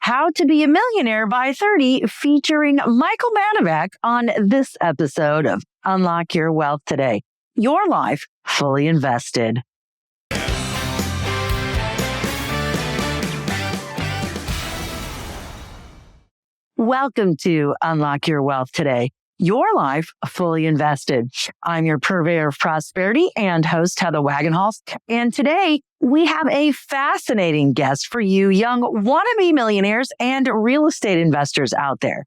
How to Be a Millionaire by 30, featuring Michael Banovac on this episode of Unlock Your Wealth Today. Your life fully invested. Welcome to Unlock Your Wealth Today. Your life fully invested. I'm your purveyor of prosperity and host, Heather Wagenhals. And today we have a fascinating guest for you young wannabe millionaires and real estate investors out there.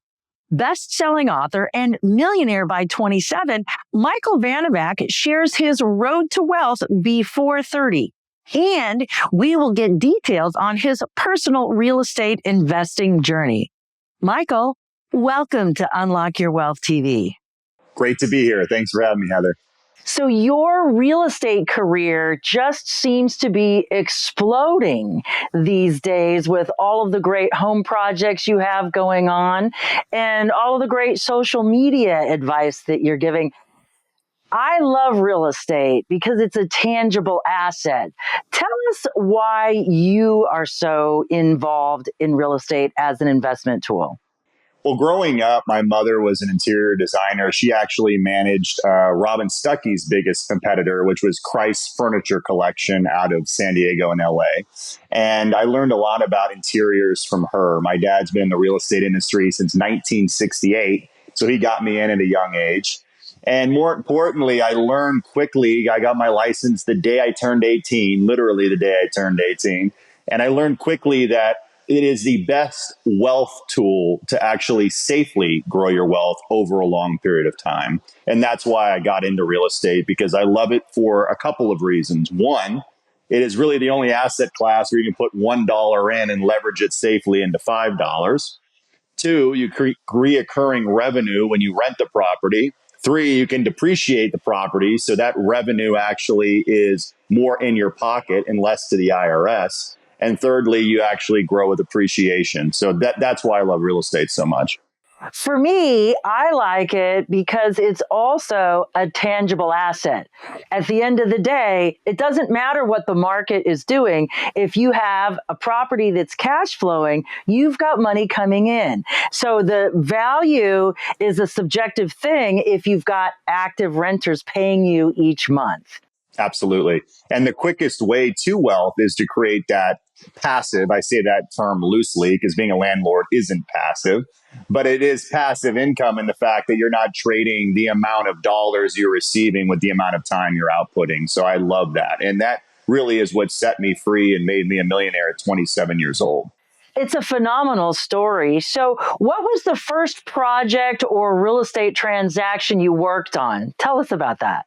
Best-selling author and millionaire by 27, Michael Banovac shares his road to wealth before 30. And we will get details on his personal real estate investing journey. Michael, welcome to Unlock Your Wealth TV. Great to be here. Thanks for having me, Heather. So your real estate career just seems to be exploding these days with all of the great home projects you have going on and all of the great social media advice that you're giving. I love real estate because it's a tangible asset. Tell us why you are so involved in real estate as an investment tool. Well, growing up, my mother was an interior designer. She actually managed Robin Stuckey's biggest competitor, which was Christ Furniture Collection out of San Diego and LA. And I learned a lot about interiors from her. My dad's been in the real estate industry since 1968, so he got me in at a young age. And more importantly, I learned quickly. I got my license the day I turned 18, literally the day I turned 18. And I learned quickly that it is the best wealth tool to actually safely grow your wealth over a long period of time. And that's why I got into real estate, because I love it for a couple of reasons. One, it is really the only asset class where you can put $1 in and leverage it safely into $5. Two, you create reoccurring revenue when you rent the property. Three, you can depreciate the property, so that revenue actually is more in your pocket and less to the IRS. And thirdly, you actually grow with appreciation. So that's why I love real estate so much. For me, I like it because it's also a tangible asset. At the end of the day, it doesn't matter what the market is doing. If you have a property that's cash flowing, you've got money coming in. So the value is a subjective thing if you've got active renters paying you each month. Absolutely. And the quickest way to wealth is to create that passive. I say that term loosely because being a landlord isn't passive, but it is passive income in the fact that you're not trading the amount of dollars you're receiving with the amount of time you're outputting. So I love that. And that really is what set me free and made me a millionaire at 27 years old. It's a phenomenal story. So what was the first project or real estate transaction you worked on? Tell us about that.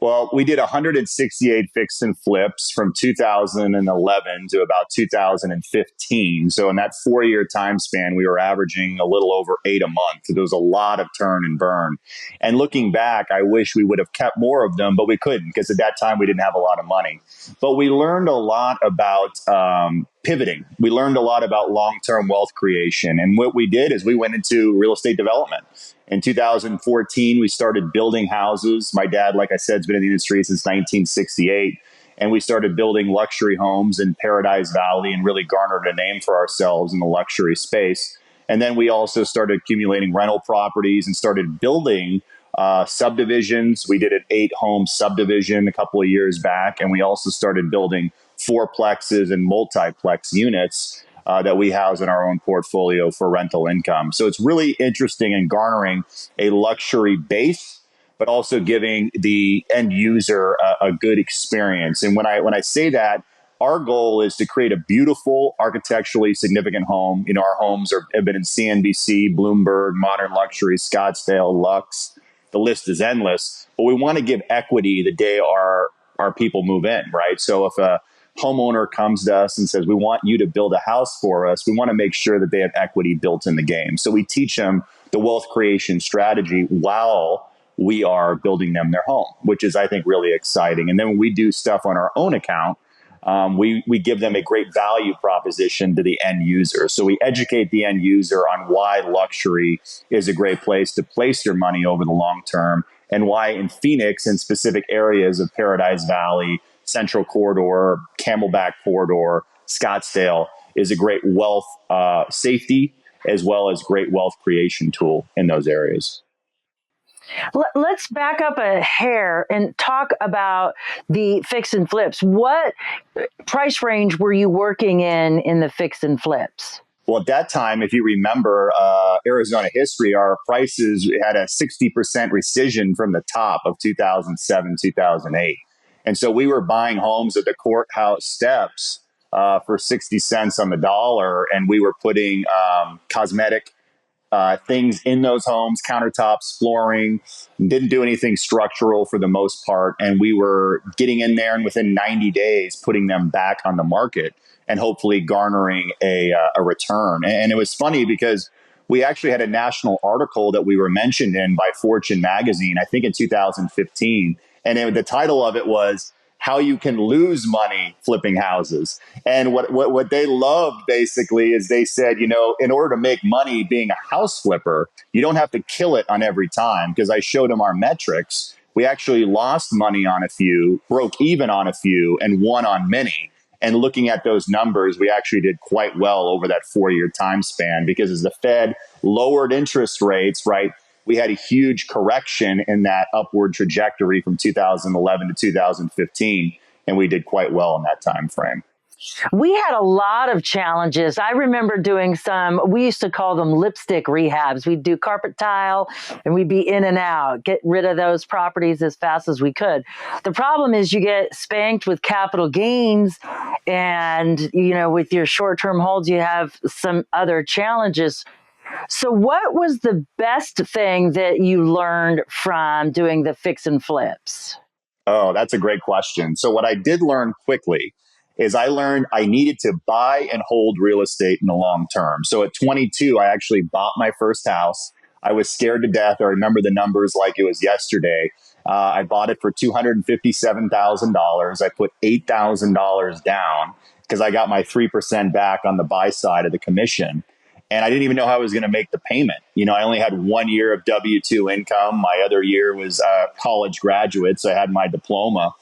Well, we did 168 fix and flips from 2011 to about 2015. So in that 4-year time span, we were averaging a little over 8 a month. There was a lot of turn and burn. And looking back, I wish we would have kept more of them, but we couldn't because at that time we didn't have a lot of money. But we learned a lot about pivoting. We learned a lot about long-term wealth creation. And what we did is we went into real estate development. In 2014, we started building houses. My dad, like I said, has been in the industry since 1968. And we started building luxury homes in Paradise Valley and really garnered a name for ourselves in the luxury space. And then we also started accumulating rental properties and started building subdivisions. We did an 8-home subdivision a couple of years back. And we also started building fourplexes and multiplex units that we house in our own portfolio for rental income. So it's really interesting in garnering a luxury base, but also giving the end user a good experience. And when I say that, our goal is to create a beautiful, architecturally significant home. You know, our homes have been in CNBC, Bloomberg, Modern Luxury, Scottsdale, Lux. The list is endless. But we want to give equity the day our people move in, right? So if a homeowner comes to us and says, we want you to build a house for us, we want to make sure that they have equity built in the game. So we teach them the wealth creation strategy while we are building them their home, which is, I think, really exciting. And then when we do stuff on our own account, we give them a great value proposition to the end user. So we educate the end user on why luxury is a great place to place your money over the long term, and why in Phoenix and specific areas of Paradise Valley, Central Corridor, Camelback Corridor, Scottsdale, is a great wealth safety as well as great wealth creation tool in those areas. Let's back up a hair and talk about the fix and flips. What price range were you working in the fix and flips? Well, at that time, if you remember Arizona history, our prices had a 60% rescission from the top of 2007, 2008. And so we were buying homes at the courthouse steps for 60 cents on the dollar, and we were putting cosmetic things in those homes, countertops, flooring, didn't do anything structural for the most part. And we were getting in there and within 90 days, putting them back on the market and hopefully garnering a return. And it was funny because we actually had a national article that we were mentioned in by Fortune magazine, I think in 2015. And the title of it was How You Can Lose Money Flipping Houses. And what they loved basically is they said, you know, in order to make money being a house flipper, you don't have to kill it on every time. Because I showed them our metrics. We actually lost money on a few, broke even on a few, and won on many. And looking at those numbers, we actually did quite well over that 4-year time span, because as the Fed lowered interest rates, right, we had a huge correction in that upward trajectory from 2011 to 2015, and we did quite well in that time frame. We had a lot of challenges. I remember doing we used to call them lipstick rehabs. We'd do carpet tile and we'd be in and out, get rid of those properties as fast as we could. The problem is you get spanked with capital gains, and, you know, with your short-term holds, you have some other challenges. So what was the best thing that you learned from doing the fix and flips? Oh, that's a great question. So what I did learn quickly is I learned I needed to buy and hold real estate in the long term. So at 22, I actually bought my first house. I was scared to death. I remember the numbers like it was yesterday. I bought it for $257,000. I put $8,000 down because I got my 3% back on the buy side of the commission. And I didn't even know how I was going to make the payment. You know, I only had 1 year of W-2 income. My other year was college graduate, so I had my diploma.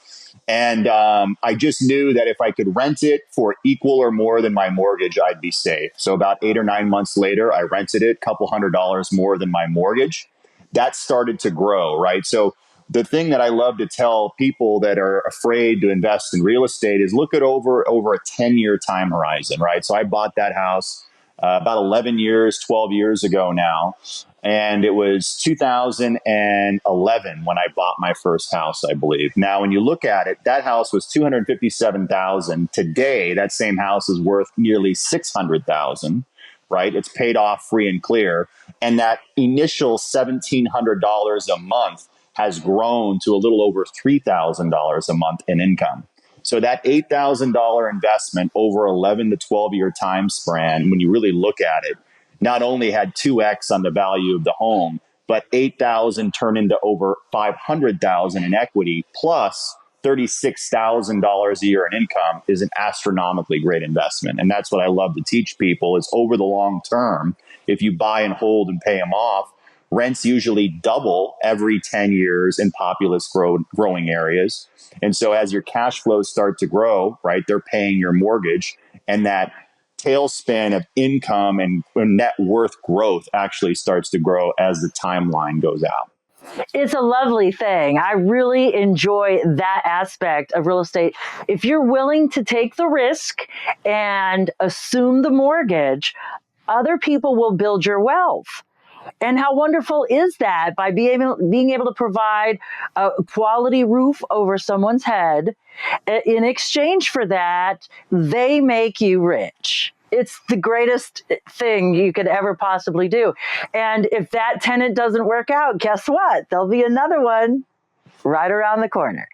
And I just knew that if I could rent it for equal or more than my mortgage, I'd be safe. So about 8 or 9 months later, I rented it, a couple $100 more than my mortgage. That started to grow, right? So the thing that I love to tell people that are afraid to invest in real estate is look at over a 10-year time horizon, right? So I bought that house about 11 years, 12 years ago now. And it was 2011 when I bought my first house, I believe. Now, when you look at it, that house was $257,000. Today, that same house is worth nearly $600,000, right? It's paid off free and clear. And that initial $1,700 a month has grown to a little over $3,000 a month in income. So that $8,000 investment over 11 to 12-year time span, when you really look at it, not only had 2x on the value of the home, but 8,000 turned into over 500,000 in equity, plus $36,000 a year in income is an astronomically great investment. And that's what I love to teach people is over the long term, if you buy and hold and pay them off, rents usually double every 10 years in populous growing areas. And so as your cash flows start to grow, right, they're paying your mortgage, and that tailspin of income and net worth growth actually starts to grow as the timeline goes out. It's a lovely thing. I really enjoy that aspect of real estate. If you're willing to take the risk and assume the mortgage, other people will build your wealth. And how wonderful is that by being able to provide a quality roof over someone's head? In exchange for that, they make you rich. It's the greatest thing you could ever possibly do. And if that tenant doesn't work out, guess what? There'll be another one right around the corner.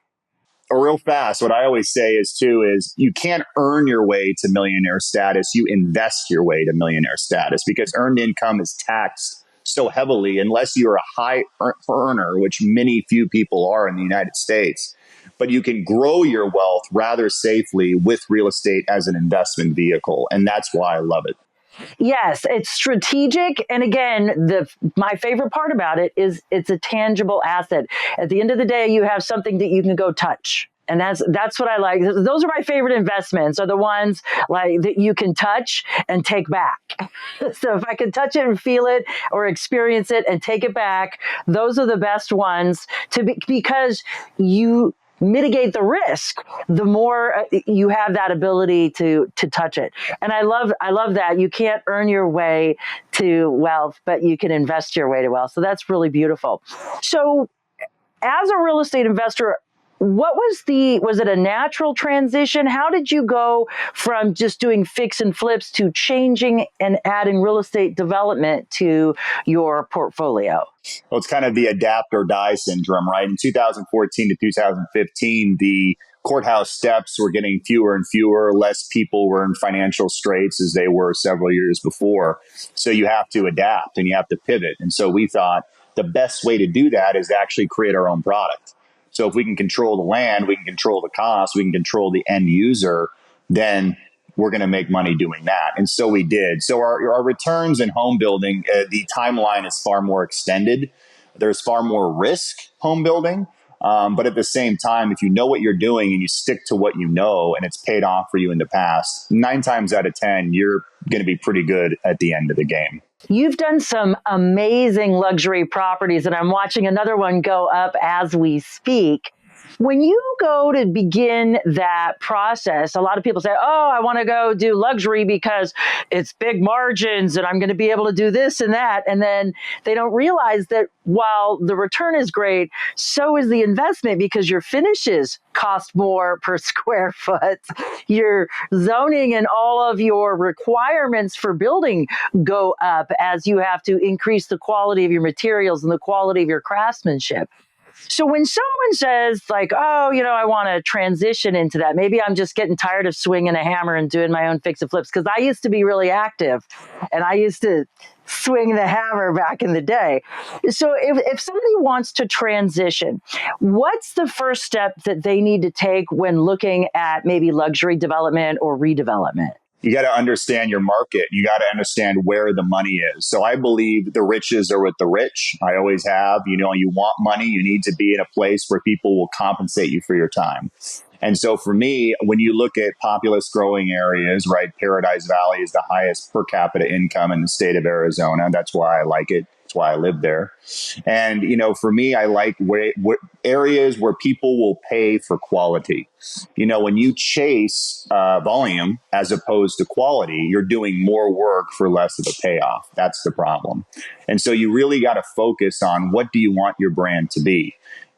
Real fast, what I always say is you can't earn your way to millionaire status. You invest your way to millionaire status, because earned income is taxed so heavily unless you're a high earner, which few people are in the United States. But you can grow your wealth rather safely with real estate as an investment vehicle. And that's why I love it. Yes, it's strategic. And again, my favorite part about it is it's a tangible asset. At the end of the day, you have something that you can go touch And that's what I like. Those are my favorite investments, are the ones like that you can touch and take back. So if I can touch it and feel it or experience it and take it back, those are the best ones because you mitigate the risk the more you have that ability to touch it. And I love that you can't earn your way to wealth, but you can invest your way to wealth. So that's really beautiful. So as a real estate investor, was it a natural transition? How did you go from just doing fix and flips to changing and adding real estate development to your portfolio? Well, it's kind of the adapt or die syndrome, right? In 2014 to 2015, the courthouse steps were getting fewer and fewer. Less people were in financial straits as they were several years before. So you have to adapt and you have to pivot. And so we thought the best way to do that is to actually create our own product. So if we can control the land, we can control the cost, we can control the end user, then we're going to make money doing that. And so we did. So our returns in home building, the timeline is far more extended. There's far more risk home building. But at the same time, if you know what you're doing and you stick to what you know and it's paid off for you in the past, 9 times out of 10, you're going to be pretty good at the end of the game. You've done some amazing luxury properties, and I'm watching another one go up as we speak. When you go to begin that process, a lot of people say, oh, I want to go do luxury because it's big margins and I'm going to be able to do this and that. And then they don't realize that while the return is great, so is the investment, because your finishes cost more per square foot. Your zoning and all of your requirements for building go up as you have to increase the quality of your materials and the quality of your craftsmanship. So when someone says like, oh, I want to transition into that, maybe I'm just getting tired of swinging a hammer and doing my own fix and flips, because I used to be really active and I used to swing the hammer back in the day. So if somebody wants to transition, what's the first step that they need to take when looking at maybe luxury development or redevelopment? You got to understand your market. You got to understand where the money is. So I believe the riches are with the rich. I always have. You want money, you need to be in a place where people will compensate you for your time. And so for me, when you look at populous growing areas, right, Paradise Valley is the highest per capita income in the state of Arizona. That's why I like it. That's why I live there. And, for me, I like areas where people will pay for quality. When you chase volume as opposed to quality, you're doing more work for less of a payoff. That's the problem. And so you really got to focus on, what do you want your brand to be?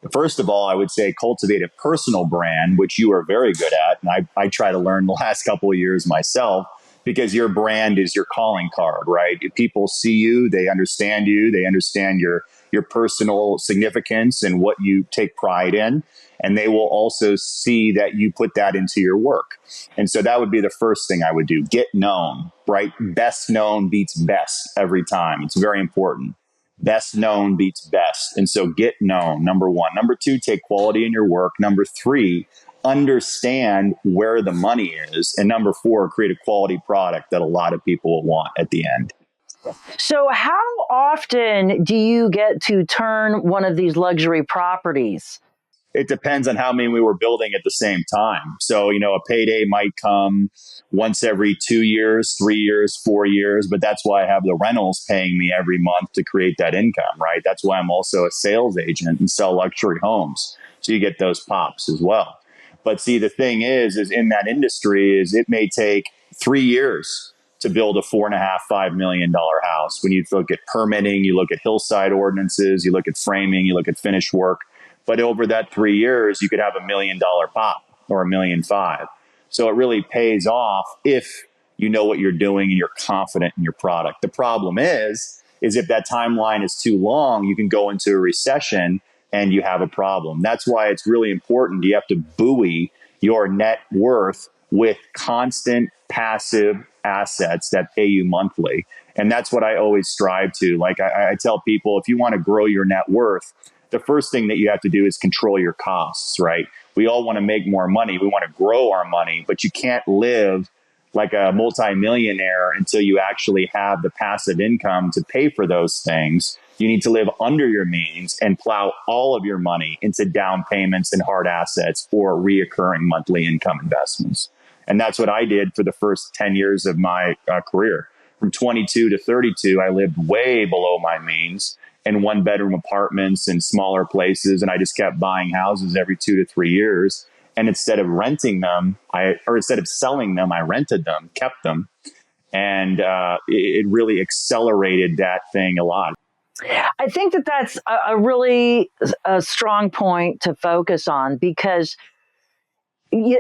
First of all, I would say cultivate a personal brand, which you are very good at. And I try to learn the last couple of years myself, because your brand is your calling card, right? If people see you, they understand your personal significance and what you take pride in. And they will also see that you put that into your work. And so that would be the first thing I would do. Get known, right? Best known beats best every time. It's very important. Best known beats best. And so get known, number one. Number two, take quality in your work. Number three, understand where the money is. And number four, create a quality product that a lot of people will want at the end. So how often do you get to turn one of these luxury properties? It depends on how many we were building at the same time. So, a payday might come once every 2 years, 3 years, 4 years, but that's why I have the rentals paying me every month to create that income, right? That's why I'm also a sales agent and sell luxury homes. So you get those pops as well. But see, the thing is in that industry is it may take 3 years to build a $4.5 million house. When you look at permitting, you look at hillside ordinances, you look at framing, you look at finish work. But over that 3 years, you could have $1 million pop or $1.5 million. So it really pays off if you know what you're doing and you're confident in your product. The problem is if that timeline is too long, you can go into a recession and you have a problem. That's why it's really important. You have to buoy your net worth with constant passive assets that pay you monthly. And that's what I always strive to. Like I tell people, if you want to grow your net worth, the first thing that you have to do is control your costs, right? We all want to make more money. We want to grow our money, but you can't live like a multimillionaire until you actually have the passive income to pay for those things. You need to live under your means and plow all of your money into down payments and hard assets or reoccurring monthly income investments. And that's what I did for the first 10 years of my career. From 22 to 32, I lived way below my means in one bedroom apartments in smaller places. And I just kept buying houses every 2 to 3 years. And instead of renting them, instead of selling them, I rented them, kept them. And it really accelerated that thing a lot. I think that that's a really strong point to focus on, because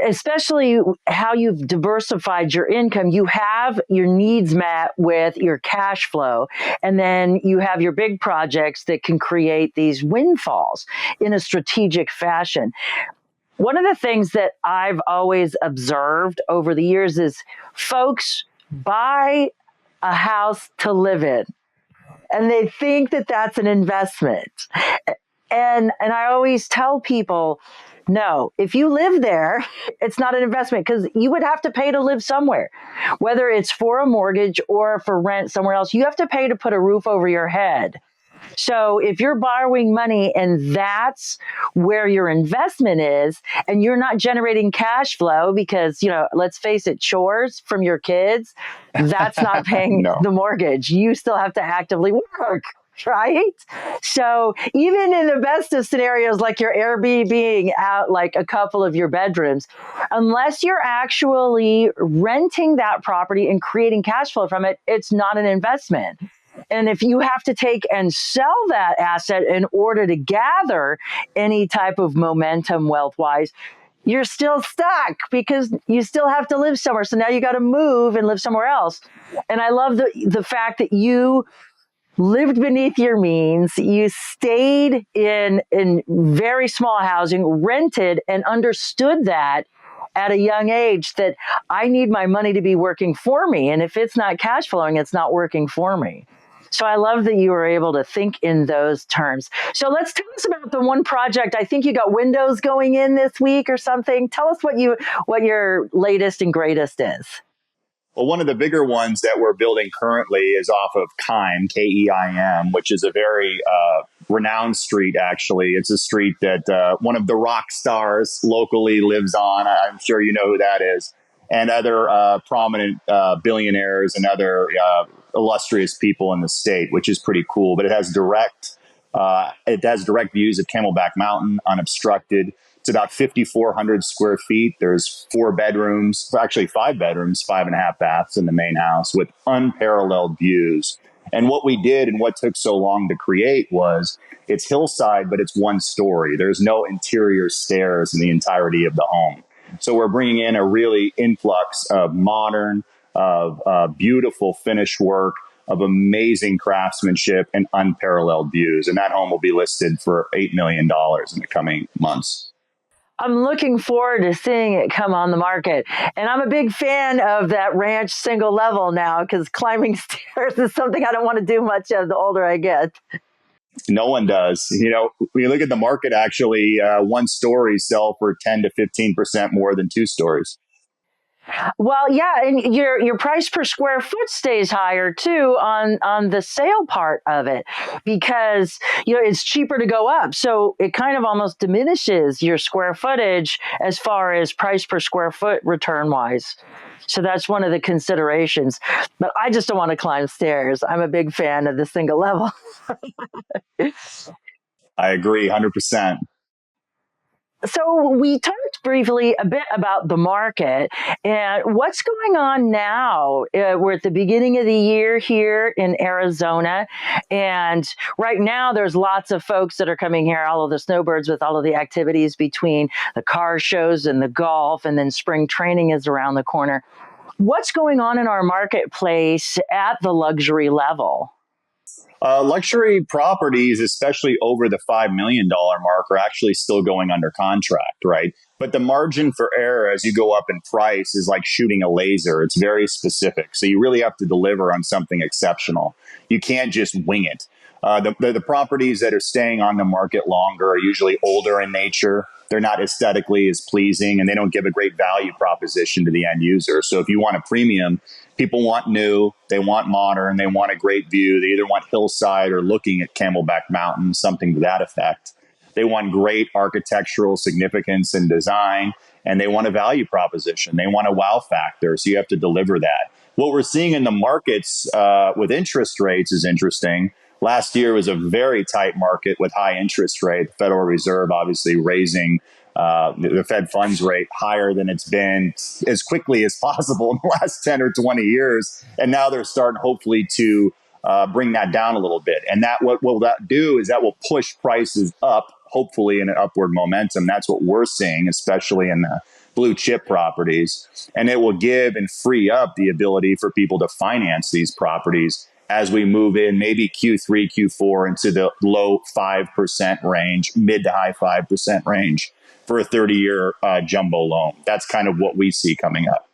especially how you've diversified your income, you have your needs met with your cash flow, and then you have your big projects that can create these windfalls in a strategic fashion. One of the things that I've always observed over the years is folks buy a house to live in, and they think that that's an investment. And I always tell people, no, if you live there, it's not an investment, because you would have to pay to live somewhere, whether it's for a mortgage or for rent somewhere else. You have to pay to put a roof over your head. So if you're borrowing money and that's where your investment is, and you're not generating cash flow because, let's face it, chores from your kids, that's not paying No. the mortgage. You still have to actively work. Right? So even in the best of scenarios, like your Airbnb out like a couple of your bedrooms, unless you're actually renting that property and creating cash flow from it, it's not an investment. And if you have to take and sell that asset in order to gather any type of momentum wealth-wise, you're still stuck because you still have to live somewhere. So now you got to move and live somewhere else. And I love the fact that you lived beneath your means. You stayed in very small housing, rented, and understood that at a young age, that I need my money to be working for me. And if it's not cash flowing, it's not working for me. So I love that you were able to think in those terms. So let's tell us about the one project. I think you got windows going in this week or something. Tell us what your latest and greatest is. Well, one of the bigger ones that we're building currently is off of Keim, Keim, which is a very renowned street, actually. It's a street that one of the rock stars locally lives on. I'm sure you know who that is. And other prominent billionaires and other illustrious people in the state, which is pretty cool. But it has direct views of Camelback Mountain, unobstructed. It's about 5,400 square feet. There's 4 bedrooms, actually 5 bedrooms, 5.5 baths in the main house with unparalleled views. And what we did and what took so long to create was it's hillside, but it's one story. There's no interior stairs in the entirety of the home. So we're bringing in a really influx of modern, of beautiful finish work, of amazing craftsmanship and unparalleled views. And that home will be listed for $8 million in the coming months. I'm looking forward to seeing it come on the market. And I'm a big fan of that ranch single level now, because climbing stairs is something I don't want to do much of the older I get. No one does. When you look at the market, actually, one stories sell for 10 to 15% more than 2 stories. Well, yeah, and your price per square foot stays higher too on the sale part of it, because it's cheaper to go up. So it kind of almost diminishes your square footage as far as price per square foot return wise. So that's one of the considerations. But I just don't want to climb stairs. I'm a big fan of the single level. I agree 100%. So we talked briefly a bit about the market and what's going on now. We're at the beginning of the year here in Arizona. And right now there's lots of folks that are coming here, all of the snowbirds with all of the activities between the car shows and the golf, and then spring training is around the corner. What's going on in our marketplace at the luxury level? Luxury properties, especially over the $5 million mark, are actually still going under contract, right? But the margin for error as you go up in price is like shooting a laser. It's very specific. So you really have to deliver on something exceptional. You can't just wing it. The properties that are staying on the market longer are usually older in nature. they're not aesthetically as pleasing, and they don't give a great value proposition to the end user. So if you want a premium, people want new, they want modern, they want a great view. They either want hillside or looking at Camelback Mountain, something to that effect. They want great architectural significance and design, and they want a value proposition. They want a wow factor, so you have to deliver that. What we're seeing in the markets with interest rates is interesting. Last year was a very tight market with high interest rate. The Federal Reserve obviously raising the Fed funds rate higher than it's been as quickly as possible in the last 10 or 20 years. And now they're starting hopefully to bring that down a little bit. And that what will that do is that will push prices up, hopefully in an upward momentum. That's what we're seeing, especially in the blue chip properties. And it will give and free up the ability for people to finance these properties as we move in maybe Q3, Q4 into the low 5% range, mid to high 5% range for a 30-year jumbo loan. That's kind of what we see coming up.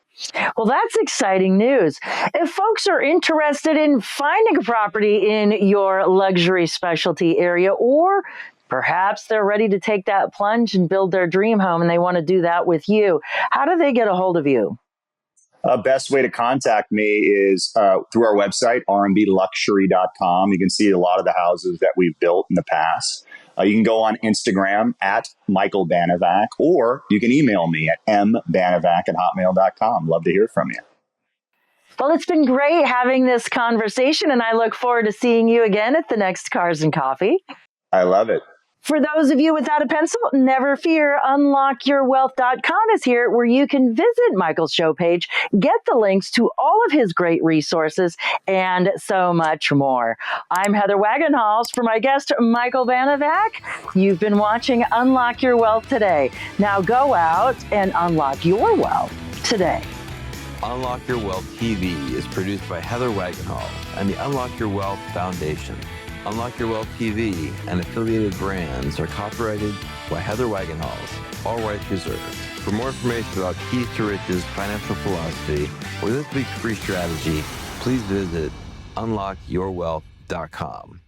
Well, that's exciting news. If folks are interested in finding a property in your luxury specialty area, or perhaps they're ready to take that plunge and build their dream home and they want to do that with you, how do they get a hold of you? Best way to contact me is through our website, rmbluxury.com. You can see a lot of the houses that we've built in the past. You can go on Instagram at Michael Banovac, or you can email me at mbanovac@hotmail.com. Love to hear from you. Well, it's been great having this conversation, and I look forward to seeing you again at the next Cars and Coffee. I love it. For those of you without a pencil, never fear. Unlockyourwealth.com is here, where you can visit Michael's show page, get the links to all of his great resources, and so much more. I'm Heather Wagenhals for my guest, Michael Banovac. You've been watching Unlock Your Wealth today. Now go out and unlock your wealth today. Unlock Your Wealth TV is produced by Heather Wagenhals and the Unlock Your Wealth Foundation. Unlock Your Wealth TV and affiliated brands are copyrighted by Heather Wagenhals, all rights reserved. For more information about Keys to Riches financial philosophy or this week's free strategy, please visit unlockyourwealth.com.